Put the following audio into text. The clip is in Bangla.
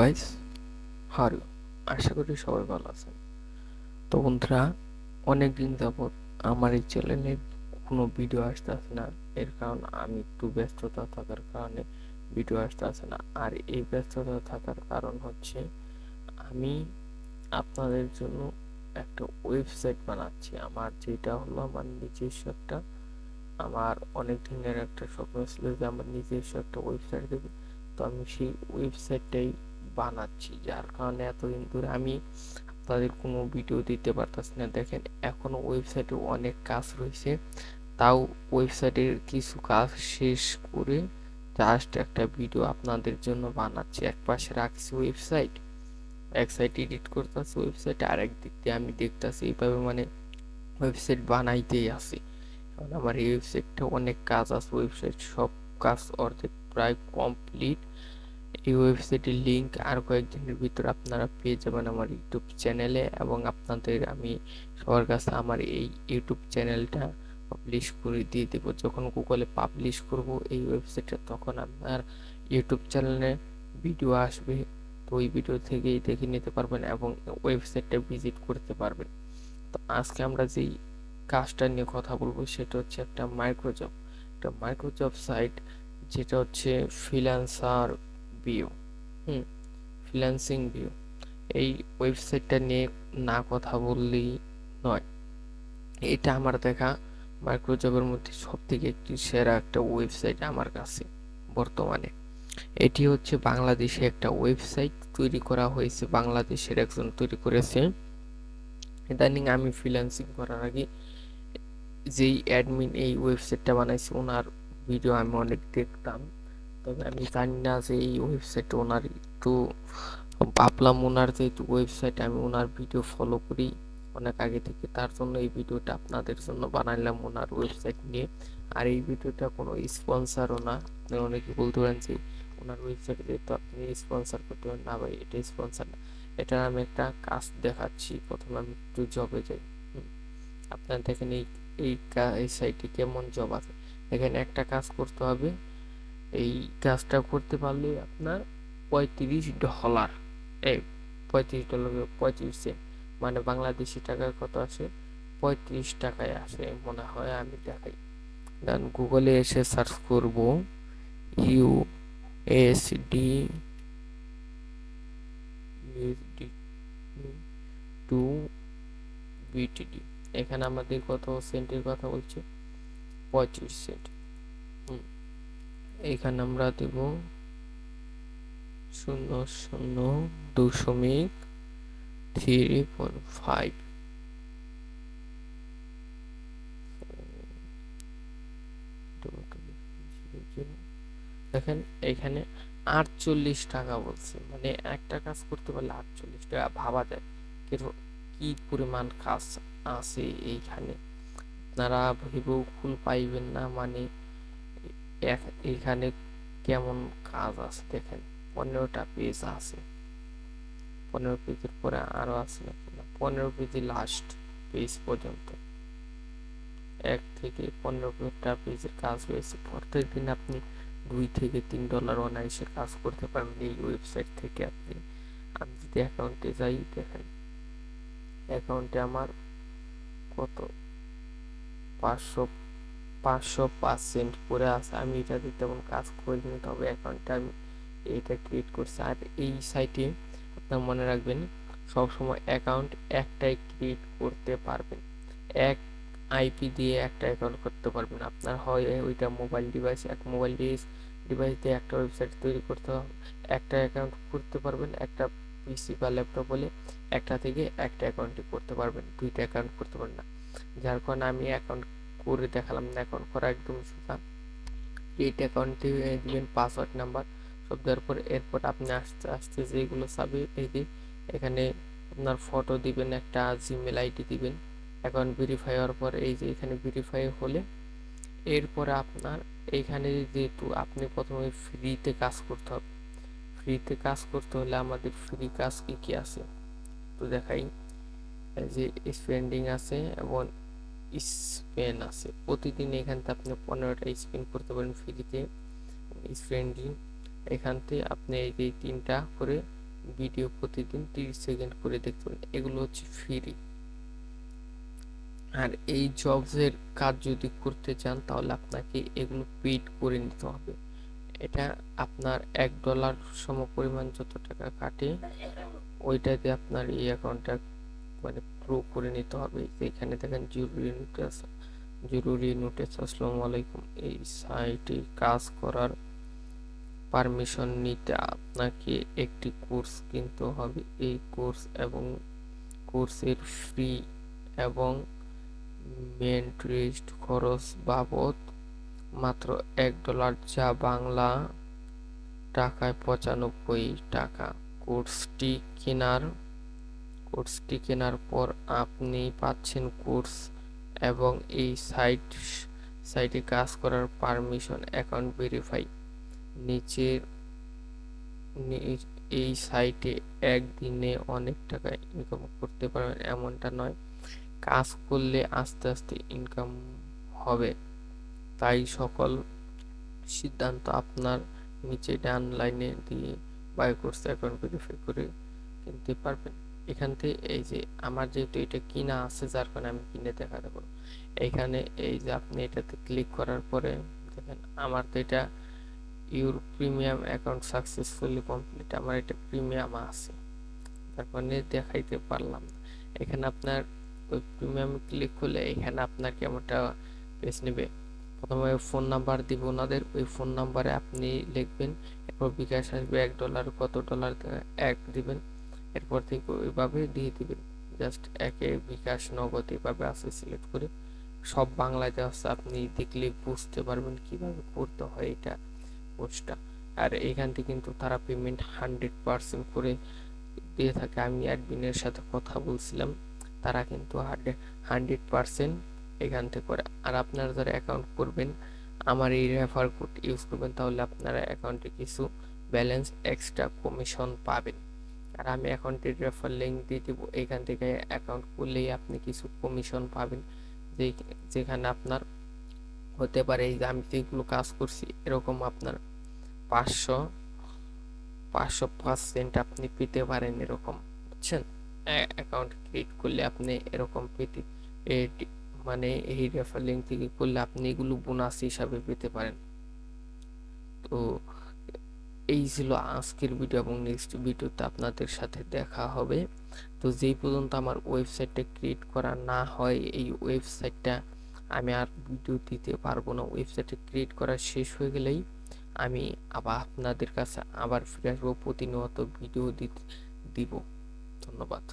Guys, how you? আশা করি সবাই ভালো আছেন। তো বন্ধুরা, অনেক দিন যাবত আমার এই চ্যানেলে কোনো ভিডিও আসতেছে না। এর কারণ আমি একটু ব্যস্ততা থাকার কারণে ভিডিও আসতেছে না। আর এই ব্যস্ততা থাকার কারণ হচ্ছে আমি আপনাদের জন্য একটা ওয়েবসাইট বানাচ্ছি। আমার যেটা হলো আমার নিজস্ব একটা, আমার অনেক দিনের একটা স্বপ্ন ছিল যে আমার নিজস্ব একটা ওয়েবসাইট দেবে। তো আমি সেই ওয়েবসাইটটাই বানাচ্ছি, যার কারণে এতদিন ধরে আমি আপনাদের কোনো ভিডিও দিতে পারতাছি না। দেখেন, এখনো ওয়েবসাইটে অনেক কাজ রয়েছে, তাও ওয়েবসাইটের কিছু কাজ শেষ করে জাস্ট একটা ভিডিও আপনাদের জন্য বানাচ্ছি। এক পাশে রাখছি ওয়েবসাইট, এক সাইড এডিট করতেছি ওয়েবসাইট, আর এক দিক দিয়ে আমি দেখতেছি এইভাবে ওয়েবসাইট বানাইতেই আছি। কারণ আমার এই ওয়েবসাইটটা অনেক কাজ আছে, ওয়েবসাইট সব কাজ অর্ধেক প্রায় কমপ্লিট। এই ওয়েবসাইটের লিঙ্ক আর কয়েকদিনের ভিতর আপনারা পেয়ে যাবেন আমার ইউটিউব চ্যানেলে, এবং আপনাদের আমি সবার কাছে আমার এই ইউটিউব চ্যানেলটা পাবলিশ করে দিয়ে দেবো। যখন গুগলে পাবলিশ করব এই ওয়েবসাইটটা, তখন আপনার ইউটিউব চ্যানেলে ভিডিও আসবে। তো ওই ভিডিও থেকেই দেখে নিতে পারবেন এবং ওয়েবসাইটটা ভিজিট করতে পারবেন। তো আজকে আমরা যেই কাজটা নিয়ে কথা বলবো সেটা হচ্ছে একটা মাইক্রোজব সাইট, যেটা হচ্ছে ফ্রিল্যান্সার ভিউ। হুম ফ্রিল্যান্সিং ভিউ, এই ওয়েবসাইটটা নিয়ে না কথা বললেই নয়। এটা আমার দেখা মাইক্রোজবের মধ্যে সব থেকে একটি সেরা একটা ওয়েবসাইট আমার কাছে বর্তমানে। এটি হচ্ছে বাংলাদেশে একটা ওয়েবসাইট তৈরি করা হয়েছে, বাংলাদেশের একজন তৈরি করেছে। ইদানিং আমি ফ্রিল্যান্সিং করার আগে যেই অ্যাডমিন এই ওয়েবসাইটটা বানাইছে, ওনার ভিডিও আমি অনেক দেখতাম। তবে আমি জানি না যে এই ওয়েবসাইট ওনার, একটু ভাবলাম ওনার যেহেতু ওয়েবসাইট, আমি ওনার ভিডিও ফলো করি অনেক আগে থেকে, তার জন্য এই ভিডিওটা আপনাদের জন্য বানাইলাম ওনার ওয়েবসাইট নিয়ে। আর এই ভিডিওটা কোনো স্পন্সারও না। আপনি অনেকে বলতে পারেন যে ওনার ওয়েবসাইটে যেহেতু আপনি স্পন্সার করতে পারেন, না ভাই, এটা স্পন্সার না। এটার আমি একটা কাজ দেখাচ্ছি। প্রথমে আমি একটু জবে যাই। আপনার দেখেন এই সাইটে কেমন জব আছে। দেখেন, একটা কাজ করতে হবে, এই কাজটা করতে পারলে আপনার $35, এই $35, 35 সেন্ট, মানে বাংলাদেশি টাকায় কত আসে? 35 টাকায় আসে মনে হয়। আমি দেখাই, দেন গুগলে এসে সার্চ করব ইউএসডি ইউএসডি টু বিটিডি। এখানে আমাদের কত সেন্টের কথা বলছে? 35 সেন্ট। এখানে আমরা দেব 0.3.5। দেখেন, এখানে 48 টাকা বলছে, মানে একটা কাজ করতে পারলে 48 টাকা। ভাবা যায় কি পরিমাণ কাজ আছে এইখানে। আপনারা ভেবেও ফুল পাইবেন না, মানে এখানে কেমন কাজ আছে। দেখেন, 15টা পেজ আছে। 15 পেজের পরে আরো আছে নাকি? না, 15 পেজই লাস্ট পেজ পর্যন্ত। 1 থেকে 15টা পেজের কাজ রয়েছে। প্রত্যেক দিন আপনি $2 থেকে $3 অনায়াসে কাজ করতে পারবেন এই ওয়েবসাইট থেকে। আমি যদি অ্যাকাউন্টে যাই, দেখেন অ্যাকাউন্টে আমার কত, 505 সেন্ট পরে আছে। আমি এটাতে তেমন কাজ করিনি, তবে অ্যাকাউন্টে আমি এটা ক্রিয়েট করছি। আর এই সাইটে আপনার মনে রাখবেন, সবসময় অ্যাকাউন্ট একটাই ক্রিয়েট করতে পারবেন। এক আইপি দিয়ে একটা অ্যাকাউন্ট করতে পারবেন। আপনার হয় ওইটা মোবাইল ডিভাইস, এক মোবাইল ডিভাইস দিয়ে একটা ওয়েবসাইট তৈরি করতে হবে, একটা অ্যাকাউন্ট করতে পারবেন। একটা পিসি বা ল্যাপটপ হলে একটা থেকে একটা অ্যাকাউন্টই করতে পারবেন, দুইটা অ্যাকাউন্ট করতে পারবেন না। যার কারণে আমি অ্যাকাউন্ট করে দেখালাম না, অ্যাকাউন্ট করা একদম সোজা। এইট অ্যাকাউন্টে দিবেন পাসওয়ার্ড নাম্বার সব দেওয়ার পর, এরপর আপনি আস্তে আস্তে যেগুলো চাবে, এই যে এখানে আপনার ফটো দিবেন, একটা জিমেল আইডি দিবেন। অ্যাকাউন্ট ভেরিফাই হওয়ার পর এই যে এখানে ভেরিফাই হলে, এরপরে আপনার এইখানে যেহেতু আপনি প্রথমে ফ্রিতে কাজ করতে হবে, ফ্রিতে কাজ করতে হলে আমাদের ফ্রি কাজ কি কি আছে তো দেখাই। এই যে স্পেন্ডিং আছে এবং স্পেন আছে। প্রতিদিন এখান থেকে আপনি 15টা স্পেন করতে পারেন ফ্রিতে। স্পেন্ডিং এখান থেকে আপনি এই যে 3টা করে ভিডিও প্রতিদিন 30 সেকেন্ড করে দেখতে পারেন। এগুলো হচ্ছে ফ্রি। আর এই জবসের কাজ যদি করতে চান তাহলে আপনাকে এগুলো পেইড করে নিতে হবে। এটা আপনার $1 সমপরিমাণ যত টাকা কাটে ওইটাতে আপনার এই অ্যাকাউন্টটা মানে প্রো করে নিতে হবে। এখানে দেখেন জরুরি নোটিস আসসালামু আলাইকুম, এই সাইটে কাজ করার পারমিশন নিতে আপনাকে একটি কোর্স কিনতে হবে। এই কোর্সের ফি এবং মেন্টরিস্ট খরচ বাবদ মাত্র $1, যা বাংলা টাকায় টাকা। কোর্সটি কেনার পর আপনি পাচ্ছেন কোর্স এবং এই সাইটে কাজ করার পারমিশন, অ্যাকাউন্ট ভেরিফাই। নিচের এই সাইটে একদিনে অনেক টাকা ইনকাম করতে পারবেন এমনটা নয়, কাজ করলে আস্তে আস্তে ইনকাম হবে। তাই সকল সিদ্ধান্ত আপনার। নিচে ডান লাইনে দিয়ে বাই কোর্স অ্যাকাউন্ট ভেরিফাই করে কিনতে পারবেন। এখান থেকে এই যে আমার যেহেতু এটা কিনা আছে যার কারণে আমি কিনে দেখা দেবো। এইখানে এই যে আপনি এটাতে ক্লিক করার পরে দেখেন আমার তো এটা your premium account successfully complete, আমার এটা প্রিমিয়াম আছে তার কারণে দেখাইতে পারলাম না। এখানে আপনার ওই প্রিমিয়াম ক্লিক করলে এখানে আপনার কেমনটা পেজ নেবে। প্রথমে ফোন নাম্বার দিব ওনাদের, ওই ফোন নাম্বারে আপনি লিখবেন, এরপর বিকাশ আসবে $1, কত ডলার এক দিবেন, এরপর থেকে ওইভাবে দিয়ে দিবেন। জাস্ট একে বিকাশ নগদ এভাবে আছে সিলেক্ট করে সব বাংলায় দেওয়া আছে, আপনি দেখলে বুঝতে পারবেন কিভাবে করতে হয় এটা কোর্সটা। আর এখান থেকে কিন্তু তারা পেমেন্ট 100% করে দিয়ে থাকে। আমি অ্যাডমিনের সাথে কথা বলছিলাম, তারা কিন্তু 100% এখান থেকে করে। আর আপনারা যারা অ্যাকাউন্ট করবেন আমার এই রেফার কোড ইউজ করবেন তাহলে আপনারা অ্যাকাউন্টে কিছু ব্যালেন্স এক্সট্রা কমিশন পাবেন। আর আমি অ্যাকাউন্টের রেফার লিঙ্ক দিয়ে দেবো, এখান থেকে অ্যাকাউন্ট করলেই আপনি কিছু কমিশন পাবেন। যেখানে আপনার হতে পারে এই যে আমি যেগুলো কাজ করছি এরকম আপনার 500% আপনি পেতে পারেন এরকম, বুঝছেন। অ্যাকাউন্ট ক্রিয়েট করলে আপনি এরকম পেতে মানে এই রেফার লিঙ্ক থেকে করলে আপনি এগুলো বোনাস হিসাবে পেতে পারেন। তো এই ছিল আজকের ভিডিও এবং নেক্সট ভিডিওতে আপনাদের সাথে দেখা হবে। তো যেই পর্যন্ত আমার ওয়েবসাইটটা ক্রিয়েট করা না হয় এই ওয়েবসাইটটা আমি আর ভিডিও দিতে পারবো না। ওয়েবসাইটটা ক্রিয়েট করা শেষ হয়ে গেলেই আমি আবার আপনাদের কাছে আবার ফিরে আসবো, প্রতিনিয়ত ভিডিও দিব। ধন্যবাদ।